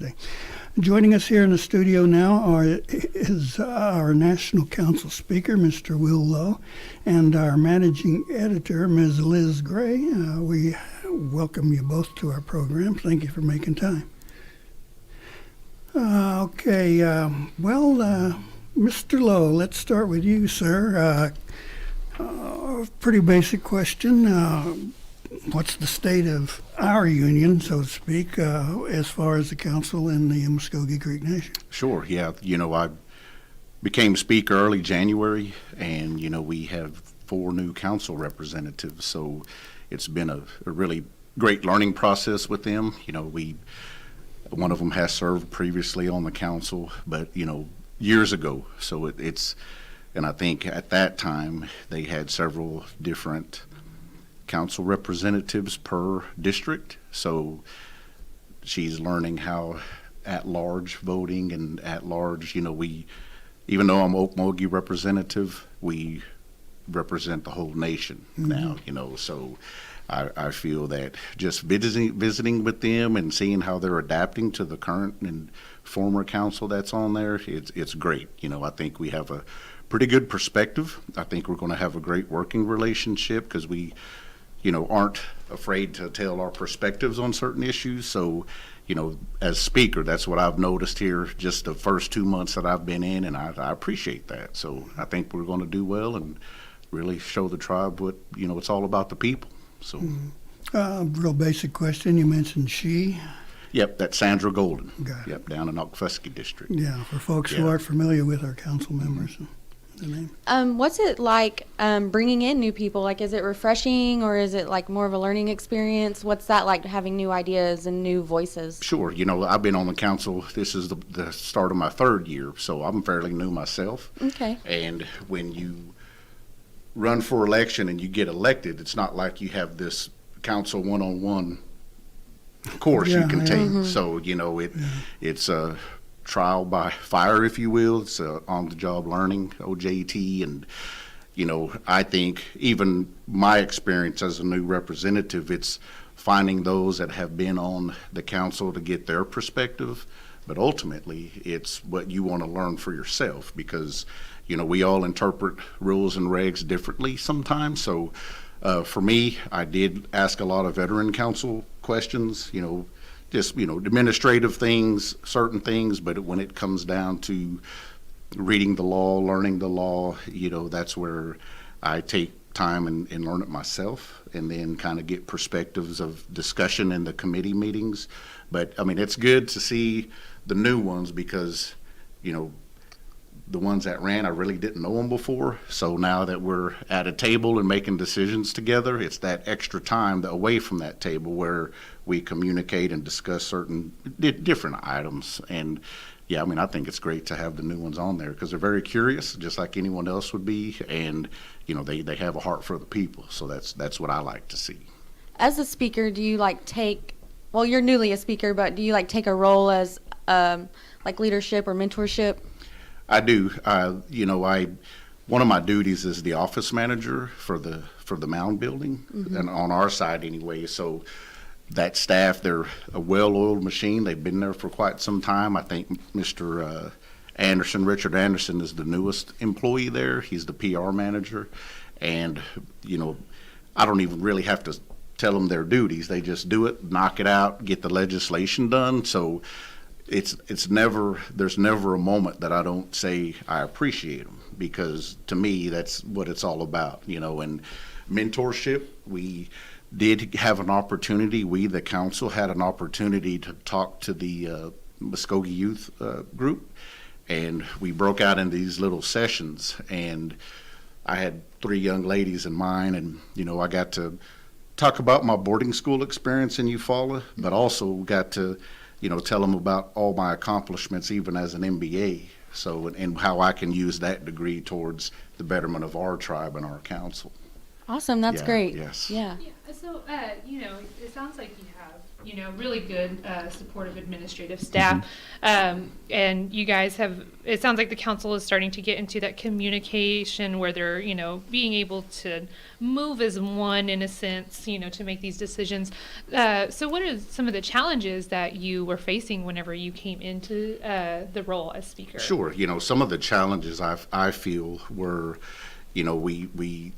Tuesday. Joining us here in the studio now is our National Council Speaker, Mr. Will Lowe, and our Managing Editor, Ms. Liz Gray. We welcome you both to our program. Thank you for making time. Mr. Lowe, let's start with you, sir. Pretty basic question. What's the state of our union, so to speak, as far as the council in the Mvskoke Creek Nation? Sure, yeah. I became speaker early January, and, we have 4 new council representatives, so it's been a really great learning process with them. One of them has served previously on the council, but, years ago, so and I think at that time they had several different council representatives per district, so she's learning how at-large voting and at-large, even though I'm Okmulgee representative, we represent the whole nation now, so I feel that just visiting with them and seeing how they're adapting to the current and former council that's on there, it's great. I think we have a pretty good perspective. I think we're going to have a great working relationship because we aren't afraid to tell our perspectives on certain issues. So, as speaker, that's what I've noticed here just the first 2 months that I've been in, and I appreciate that. So I think we're going to do well and really show the tribe what, it's all about the people. So, real basic question. You mentioned she. Yep, that's Sandra Golden. Got it. Yep, down in Mvskoke district. Yeah, for folks who aren't familiar with our council members. The name. What's it like bringing in new people? Like, is it refreshing or is it like more of a learning experience? What's that like, having new ideas and new voices? Sure. I've been on the council. This is the start of my 3rd year, so I'm fairly new myself. Okay. And when you run for election and you get elected, it's not like you have this council one-on-one course you can take. Mm-hmm. So, it's a trial by fire, if you will. It's on-the-job learning, OJT, and I think even my experience as a new representative, it's finding those that have been on the council to get their perspective, but ultimately it's what you want to learn for yourself because we all interpret rules and regs differently sometimes. So for me, I did ask a lot of veteran council questions, just administrative things, certain things, but when it comes down to reading the law, learning the law, that's where I take time and learn it myself, and then kind of get perspectives of discussion in the committee meetings. But it's good to see the new ones because the ones that ran, I really didn't know them before. So now that we're at a table and making decisions together, it's that extra time away from that table where we communicate and discuss certain different items. And yeah, I think it's great to have the new ones on there because they're very curious, just like anyone else would be. And, they have a heart for the people. So that's what I like to see. As a speaker, do you you're newly a speaker, but do you take a role as leadership or mentorship? I do. One of my duties is the office manager for the mound building, and on our side anyway. So that staff, they're a well-oiled machine. They've been there for quite some time. I think Mr. Richard Anderson is the newest employee there. He's the PR manager, and I don't even really have to tell them their duties. They just do it, knock it out, get the legislation done. So there's never a moment that I don't say I appreciate them, because to me that's what it's all about, and mentorship. We did have an opportunity, the council had an opportunity to talk to the Mvskoke youth group, and we broke out in these little sessions, and I had 3 young ladies in mine, and I got to talk about my boarding school experience in Eufaula, but also got to tell them about all my accomplishments, even as an MBA. So, and how I can use that degree towards the betterment of our tribe and our council. Awesome. That's great. Yes. Yeah. So, it sounds like you have really good supportive administrative staff. And you guys it sounds like the council is starting to get into that communication where they're, being able to move as one in a sense, to make these decisions. So what are some of the challenges that you were facing whenever you came into the role as speaker? Sure. Some of the challenges I feel were, we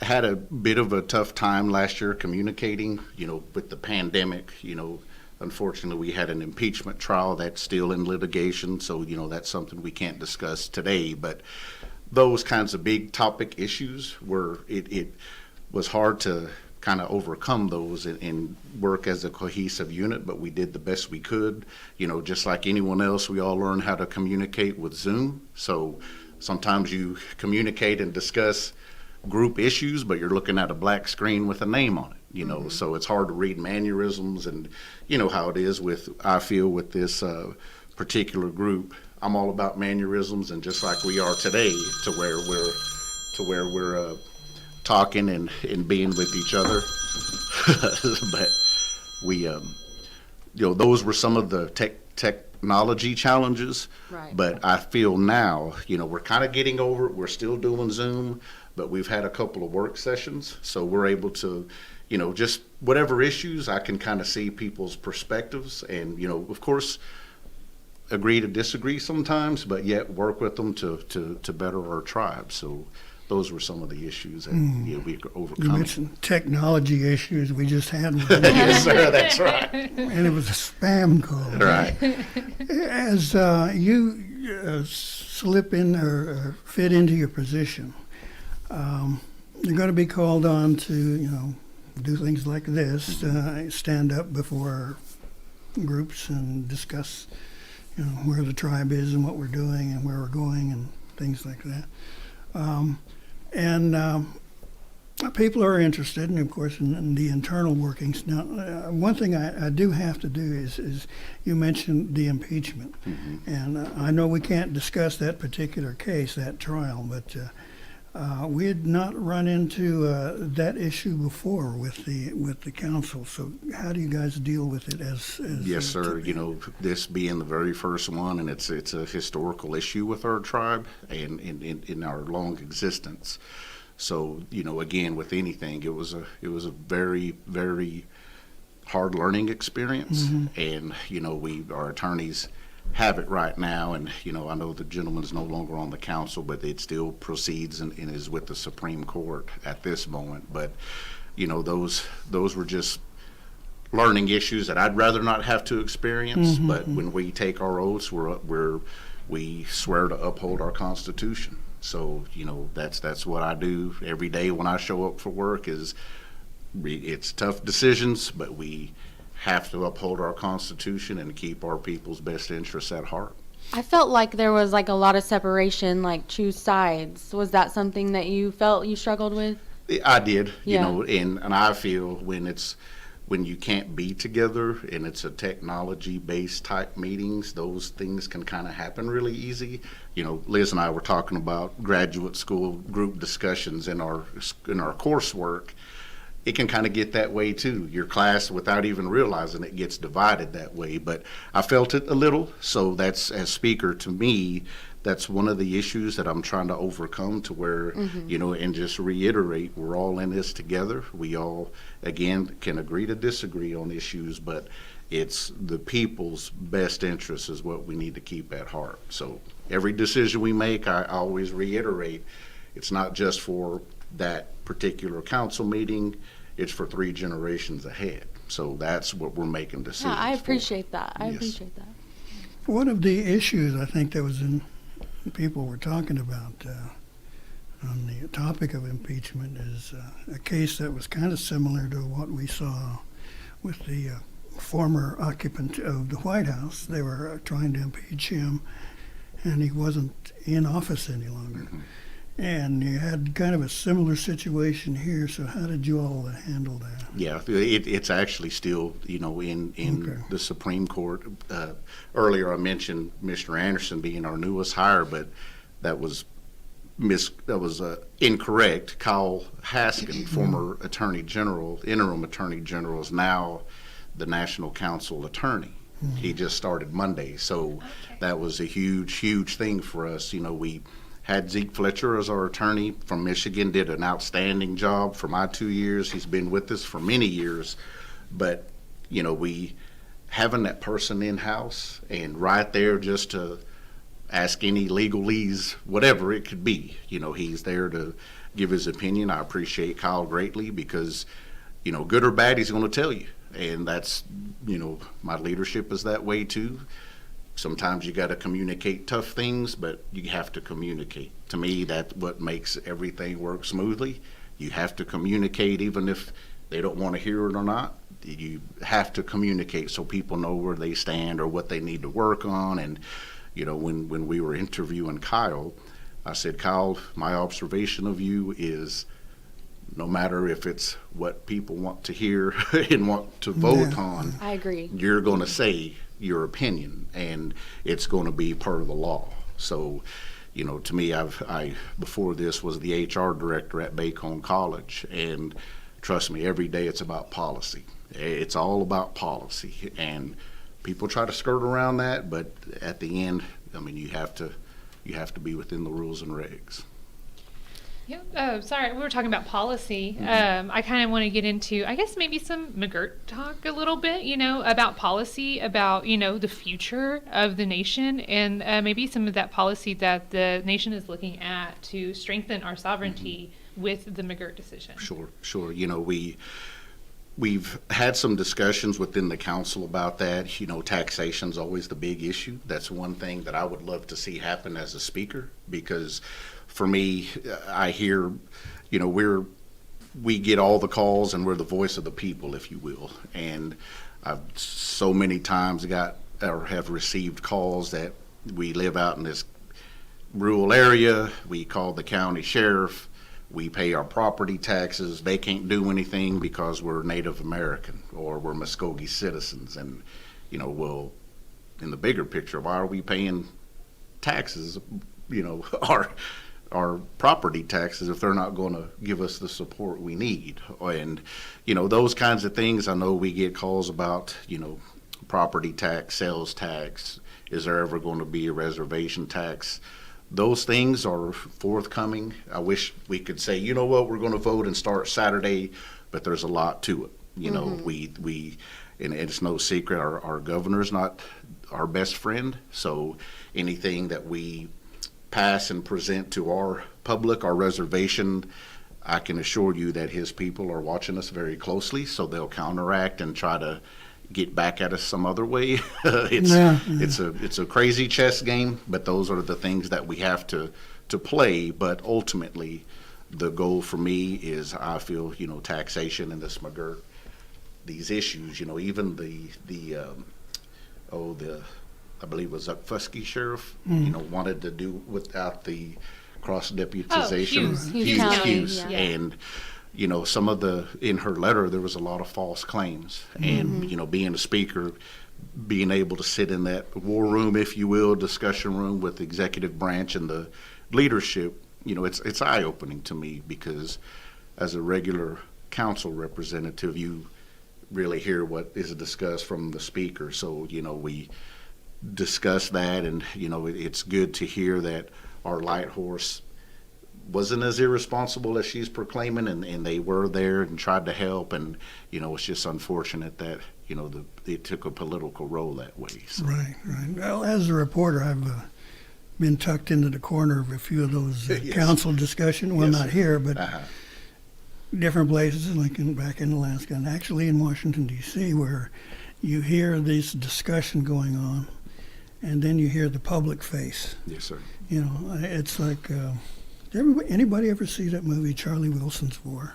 had a bit of a tough time last year communicating, with the pandemic. Unfortunately, we had an impeachment trial that's still in litigation, so, that's something we can't discuss today. But those kinds of big topic issues it was hard to kind of overcome those and work as a cohesive unit, but we did the best we could. Just like anyone else, we all learn how to communicate with Zoom. So sometimes you communicate and discuss group issues, but you're looking at a black screen with a name on it, so it's hard to read mannerisms, and how it is I feel with this particular group. I'm all about mannerisms, and just like we are today, to where we're talking and being with each other. But we, those were some of the technology challenges. Right. But I feel now, we're kind of getting over it. We're still doing Zoom, but we've had a couple of work sessions, so we're able to, just whatever issues, I can kind of see people's perspectives, and, of course, agree to disagree sometimes, but yet work with them to better our tribe. So those were some of the issues that we could overcome. You mentioned technology issues. We just had one. Yes, sir, that's right. And it was a spam call. Right. As you slip in or fit into your position, you're going to be called on to, do things like this, stand up before groups and discuss, where the tribe is and what we're doing and where we're going and things like that. People are interested, and of course, in the internal workings. Now, one thing I do have to do is you mentioned the impeachment, and I know we can't discuss that particular case, that trial, but we had not run into that issue before with the council. So, how do you guys deal with it? As Yes, sir. This being the very first one, and it's a historical issue with our tribe and in our long existence. So, again, with anything, it was a very, very hard learning experience, and our attorneys have it right now, and I know the gentleman is no longer on the council, but it still proceeds and is with the Supreme Court at this moment. But those were just learning issues that I'd rather not have to experience. But when we take our oaths, we swear to uphold our Constitution. So that's what I do every day when I show up for work. It's tough decisions, but we have to uphold our Constitution and keep our people's best interests at heart. I felt like there was like a lot of separation, like choose sides. Was that something that you felt you struggled with? I did, Yeah. And I feel when you can't be together and it's a technology-based type meetings, those things can kind of happen really easy. Liz and I were talking about graduate school group discussions in our coursework. It can kind of get that way too. Your class, without even realizing it, gets divided that way. But I felt it a little, so that's, as speaker, to me, that's one of the issues that I'm trying to overcome, to where, and just reiterate, we're all in this together. We all, again, can agree to disagree on issues, but it's the people's best interest is what we need to keep at heart. So every decision we make, I always reiterate, it's not just for that particular council meeting, it's for 3 generations ahead. So that's what we're making decisions Yeah, I for. appreciate that. I Yes. appreciate that. One of the issues I think that was people were talking about on the topic of impeachment is a case that was kind of similar to what we saw with the former occupant of the White House. They were trying to impeach him, and he wasn't in office any longer. And you had kind of a similar situation here, so how did you all handle that? Yeah, it's actually still, in Okay. the Supreme Court. Earlier I mentioned Mr. Anderson being our newest hire, but that was incorrect. Kyle Haskin, former Attorney General, interim Attorney General, is now the National Counsel Attorney. He just started Monday, so that was a huge thing for us. We had Zeke Fletcher as our attorney from Michigan, did an outstanding job for my 2 years. He's been with us for many years, but we having that person in-house and right there just to ask any legalese, whatever it could be. He's there to give his opinion. I appreciate Kyle greatly because, good or bad, he's going to tell you. And that's, my leadership is that way too. Sometimes you got to communicate tough things, but you have to communicate. To me, that's what makes everything work smoothly. You have to communicate even if they don't want to hear it or not. You have to communicate so people know where they stand or what they need to work on. And when we were interviewing Kyle, I said, Kyle, my observation of you is no matter if it's what people want to hear and want to vote on, I agree. You're going to say your opinion, and it's going to be part of the law. So, to me, I before this was the HR director at Bacone College, and trust me, every day it's about policy. It's all about policy, and people try to skirt around that, but at the end, you have to be within the rules and regs. Yeah, sorry, we were talking about policy. I kind of want to get into, I guess, maybe some McGirt talk a little bit, about policy, about, the future of the nation, and maybe some of that policy that the nation is looking at to strengthen our sovereignty with the McGirt decision. Sure. We've had some discussions within the council about that. Taxation's always the big issue. That's one thing that I would love to see happen as a speaker, because for me, I hear, we get all the calls and we're the voice of the people, if you will. And I've so many times have received calls that we live out in this rural area. We call the county sheriff. We pay our property taxes. They can't do anything because we're Native American or we're Mvskoke citizens. And, well, in the bigger picture, why are we paying taxes, our property taxes if they're not going to give us the support we need? And, those kinds of things. I know we get calls about, property tax, sales tax. Is there ever going to be a reservation tax? Those things are forthcoming. I wish we could say, we're going to vote and start Saturday, but there's a lot to it. We and it's no secret, our governor's not our best friend. So anything that we pass and present to our public, our reservation, I can assure you that his people are watching us very closely, so they'll counteract and try to get back at us some other way. It's a crazy chess game, but those are the things that we have to play. But ultimately, the goal for me is, I feel, taxation and this McGirt, these issues, even I believe it was Mvskoke sheriff, wanted to do without the cross deputization. Hughes. Yeah. And some of in her letter, there was a lot of false claims. And, being a speaker, being able to sit in that war room, if you will, discussion room with the executive branch and the leadership, it's eye-opening to me, because as a regular council representative, you really hear what is discussed from the speaker. So, we discuss that, and, it's good to hear that our light horse wasn't as irresponsible as she's proclaiming, and they were there and tried to help. And it's just unfortunate that it took a political role that way. So. Right. Well, as a reporter, I've been tucked into the corner of a few of those Yes. council discussion. Well, Yes, not here, but different places, like back in Alaska and actually in Washington D.C., where you hear this discussion going on, and then you hear the public face. Yes, sir. It's like. Anybody ever see that movie, Charlie Wilson's War?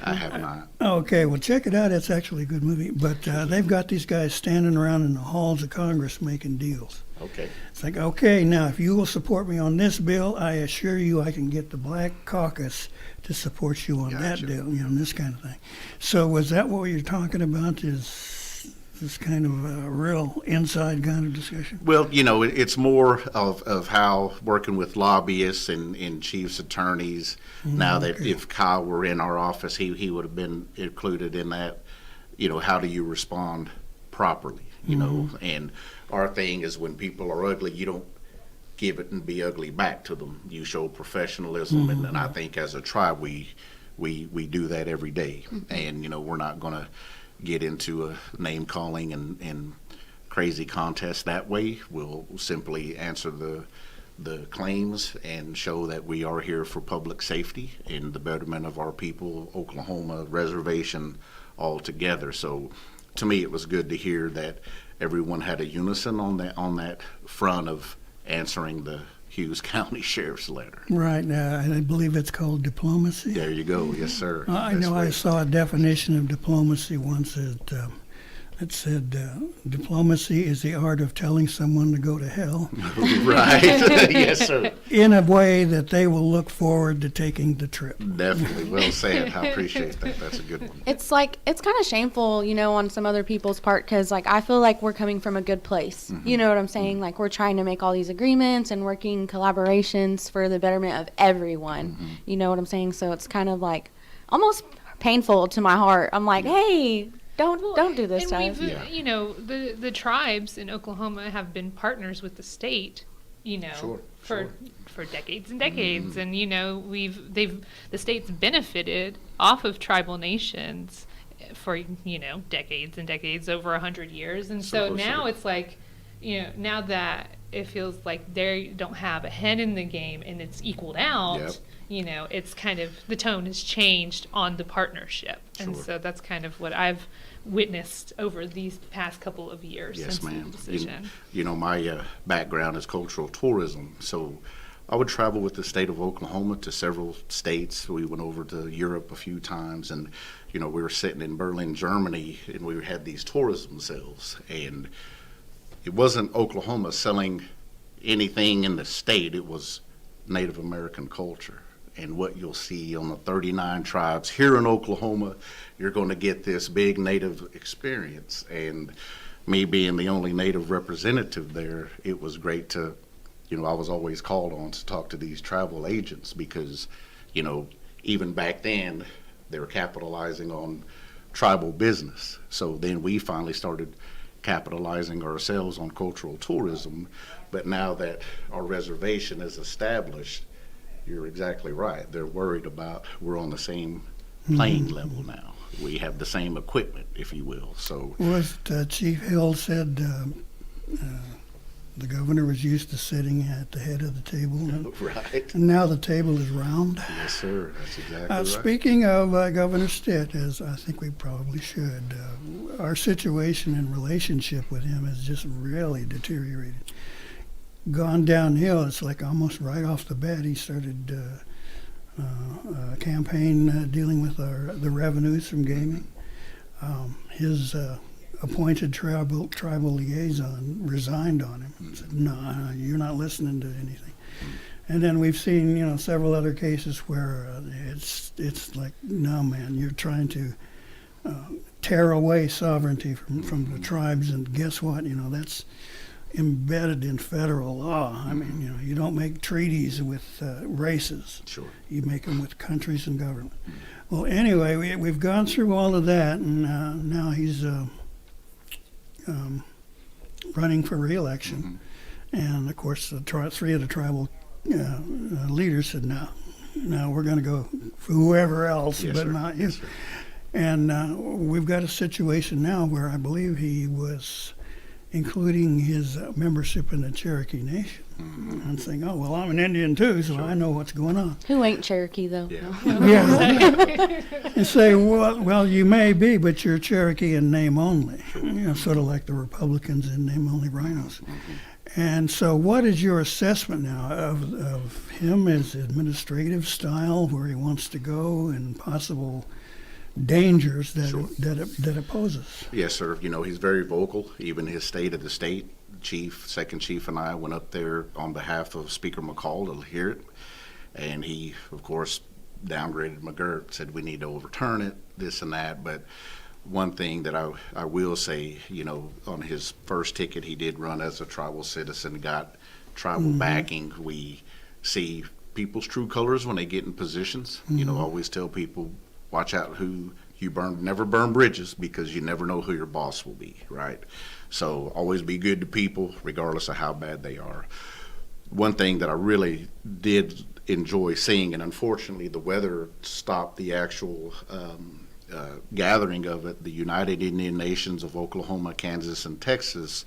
I have not. Okay, well, check it out. It's actually a good movie. But they've got these guys standing around in the halls of Congress making deals. Okay. It's like, okay, now if you will support me on this bill, I assure you I can get the Black Caucus to support you on Gotcha. that deal, this kind of thing. So was that what you're talking about, is Is this kind of a real inside kind of discussion? Well, it's more of how working with lobbyists and chiefs attorneys. Now that okay. if Kyle were in our office, he would have been included in that. How do you respond properly? And our thing is when people are ugly, you don't give it and be ugly back to them. You show professionalism, and I think as a tribe we do that every day. And we're not going to get into a name calling and crazy contest that way. We'll simply answer the claims and show that we are here for public safety and the betterment of our people, Oklahoma reservation altogether. So to me it was good to hear that everyone had a unison on that front of answering the Hughes County Sheriff's letter. Right. I believe it's called diplomacy. There you go. Yes, sir. I Best know I way. saw a definition of diplomacy once that said diplomacy is the art of telling someone to go to hell Right. Yes, sir. in a way that they will look forward to taking the trip. Definitely. Well said. I appreciate that. That's a good one. It's kind of shameful, on some other people's part, because I feel like we're coming from a good place. You know what I'm saying? Like we're trying to make all these agreements and working collaborations for the betterment of everyone. You know what I'm saying? So it's kind of like almost painful to my heart. I'm like, hey, don't do this, And guys. we've, Yeah. the tribes in Oklahoma have been partners with the state, Sure, for decades and decades, and the state's benefited off of tribal nations for decades and decades, over 100 years, and so Supposedly. now it's like, now that it feels like they don't have a head in the game and it's equaled out. Yep. It's kind of, the tone has changed on the partnership. And Sure. so that's kind of what I've witnessed over these past couple of years Yes, since ma'am. the decision. My background is cultural tourism, so I would travel with the state of Oklahoma to several states. We went over to Europe a few times, and we were sitting in Berlin, Germany, and we had these tourism sales, and it wasn't Oklahoma selling anything in the state. It was Native American culture. And what you'll see on the 39 tribes here in Oklahoma, you're going to get this big Native experience. And me being the only Native representative there, it was great to, I was always called on to talk to these travel agents because, even back then, they were capitalizing on tribal business. So then we finally started capitalizing ourselves on cultural tourism. But now that our reservation is established, you're exactly right. They're worried about we're on the same playing level now. We have the same equipment, if you will. So Was Chief Hill said the governor was used to sitting at the head of the table, right. and now the table is round. Yes, sir. That's exactly right. Speaking of Governor Stitt, as I think we probably should, our situation and relationship with him has just really deteriorated. Gone downhill. It's like almost right off the bat he started a campaign dealing with the revenues from gaming. His appointed tribal liaison resigned on him. Said, "No, you're not listening to anything." And then we've seen several other cases where it's like, "No, man, you're trying to tear away sovereignty from the tribes, and guess what? That's embedded in federal law. I mean, you don't make treaties with races. Sure. You make them with countries and government." Well, anyway, we've gone through all of that, and now he's running for re-election. And, of course, three of the tribal leaders said, no, we're going to go for whoever else, Yes, but sir. not you. Yes, sir. And we've got a situation now where I believe he was including his membership in the Cherokee Nation. And saying, "Oh, well, I'm an Indian too, so I know what's going on." Who ain't Cherokee, though? Yeah. Yeah. And say, well, you may be, but you're Cherokee in name only. Sort of like the Republicans in name only rhinos. And so what is your assessment now of him, his administrative style, where he wants to go, and possible dangers that Sure. that it poses? Yes, sir. He's very vocal. Even his State of the State chief, second chief, and I went up there on behalf of Speaker McCall to hear it. And he, of course, downgraded McGirt, said we need to overturn it, this and that. But one thing that I will say, on his first ticket, he did run as a tribal citizen, got tribal backing. We see people's true colors when they get in positions. I always tell people, watch out who you never burn bridges, because you never know who your boss will be, right? So always be good to people, regardless of how bad they are. One thing that I really did enjoy seeing, and unfortunately the weather stopped the actual gathering of it, the United Indian Nations of Oklahoma, Kansas, and Texas,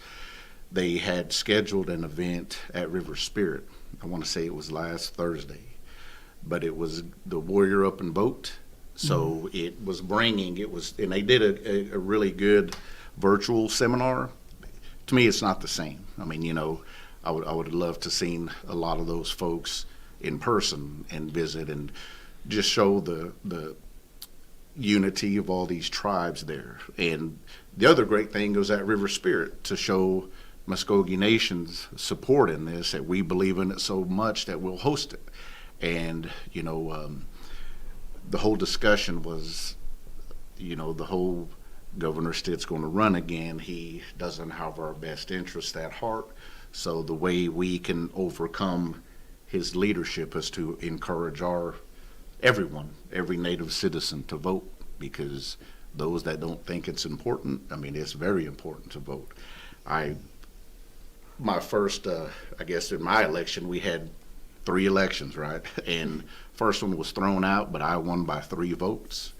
they had scheduled an event at River Spirit. I want to say it was last Thursday, but it was the Warrior Up and Vote. So it was and they did a really good virtual seminar. To me, it's not the same. I mean, I would have loved to seen a lot of those folks in person and visit and just show the unity of all these tribes there. And the other great thing was at River Spirit to show Mvskoke Nation's support in this, that we believe in it so much that we'll host it. And, the whole discussion was, the whole Governor Stitt's going to run again. He doesn't have our best interests at heart. So the way we can overcome his leadership is to encourage every Native citizen to vote, because those that don't think it's important, it's very important to vote. My first, I guess in my election, we had 3 elections, right? And first one was thrown out, but I won by 3 votes.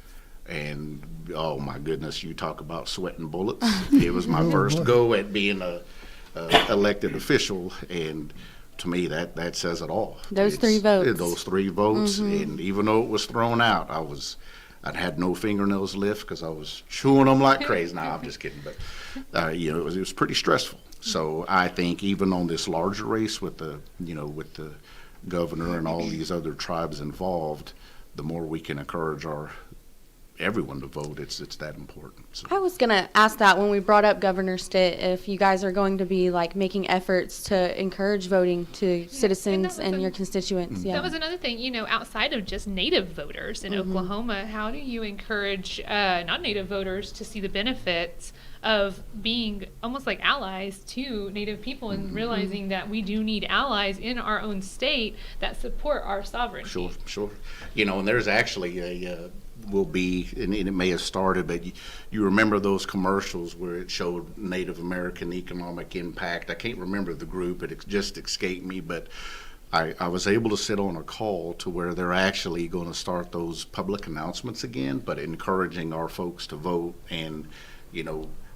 And oh my goodness, you talk about sweating bullets. It was my first go at being a elected official, and to me that says it all. Those 3 votes. Those 3 votes, and even though it was thrown out, I had no fingernails left because I was chewing them like crazy. Nah, I'm just kidding, but it was pretty stressful. So I think even on this larger race with the governor and all these other tribes involved, the more we can encourage everyone to vote, it's that important. So. I was going to ask that when we brought up Governor Stitt, if you guys are going to be making efforts to encourage voting to citizens and your constituents. Yeah. That was another thing, outside of just Native voters in Oklahoma, how do you encourage non-Native voters to see the benefits of being almost like allies to Native people and realizing that we do need allies in our own state that support our sovereignty? Sure. And there's actually and it may have started, but you remember those commercials where it showed Native American economic impact. I can't remember the group, it just escaped me, but I was able to sit on a call to where they're actually going to start those public announcements again, but encouraging our folks to vote, and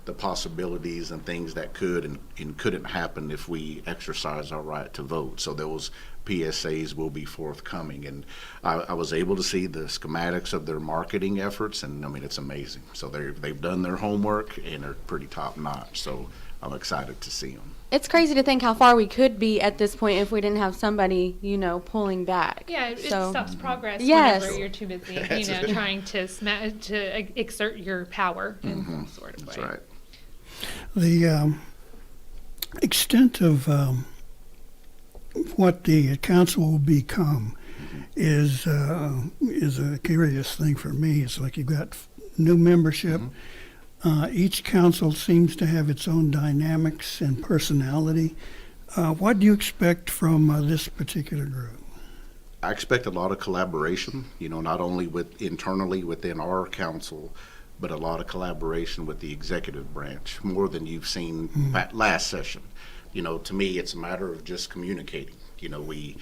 the possibilities and things that could and couldn't happen if we exercise our right to vote. So those PSAs will be forthcoming, and I was able to see the schematics of their marketing efforts, and it's amazing. So they've done their homework and they're pretty top notch. So I'm excited to see them. It's crazy to think how far we could be at this point if we didn't have somebody, pulling back. Yeah, it stops progress whenever you're too busy, trying to exert your power in some sort of way. That's right. The extent of what the council will become is a curious thing for me. It's like you've got new membership. Each council seems to have its own dynamics and personality. What do you expect from this particular group? I expect a lot of collaboration, not only internally within our council, but a lot of collaboration with the executive branch, more than you've seen last session. To me, it's a matter of just communicating. We,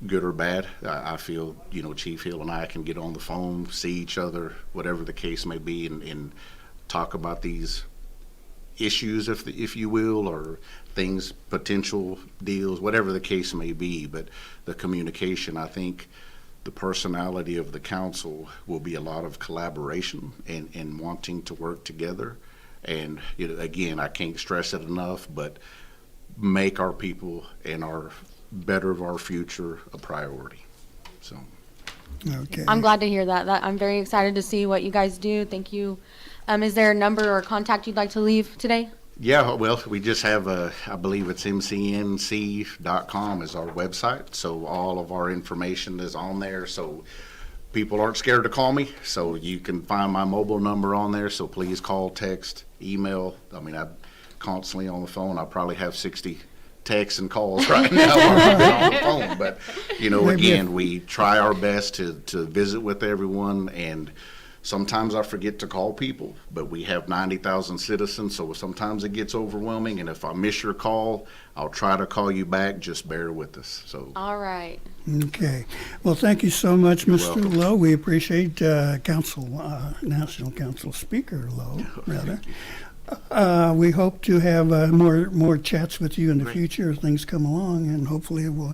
good or bad, I feel, Chief Hill and I can get on the phone, see each other, whatever the case may be, and talk about these issues, if you will, or things, potential deals, whatever the case may be. But the communication, I think, the personality of the council will be a lot of collaboration and wanting to work together. And again, I can't stress it enough, but make our people and our better of our future a priority. So. Okay. I'm glad to hear that. I'm very excited to see what you guys do. Thank you. Is there a number or contact you'd like to leave today? Yeah, well, we just have I believe it's mcnc.com is our website. So all of our information is on there. So people aren't scared to call me, so you can find my mobile number on there. So please call, text, email. I mean, I'm constantly on the phone. I probably have 60 texts and calls right now on the phone. But, you know, Maybe again, we try our best to visit with everyone, and sometimes I forget to call people, but we have 90,000 citizens, so sometimes it gets overwhelming, and if I miss your call, I'll try to call you back. Just bear with us. So, All right. Okay. Well, thank you so much, You're Mr. welcome. Lowe. We appreciate National Council Speaker Lowe, rather. We hope to have more chats with you in the future as things come along, and hopefully we'll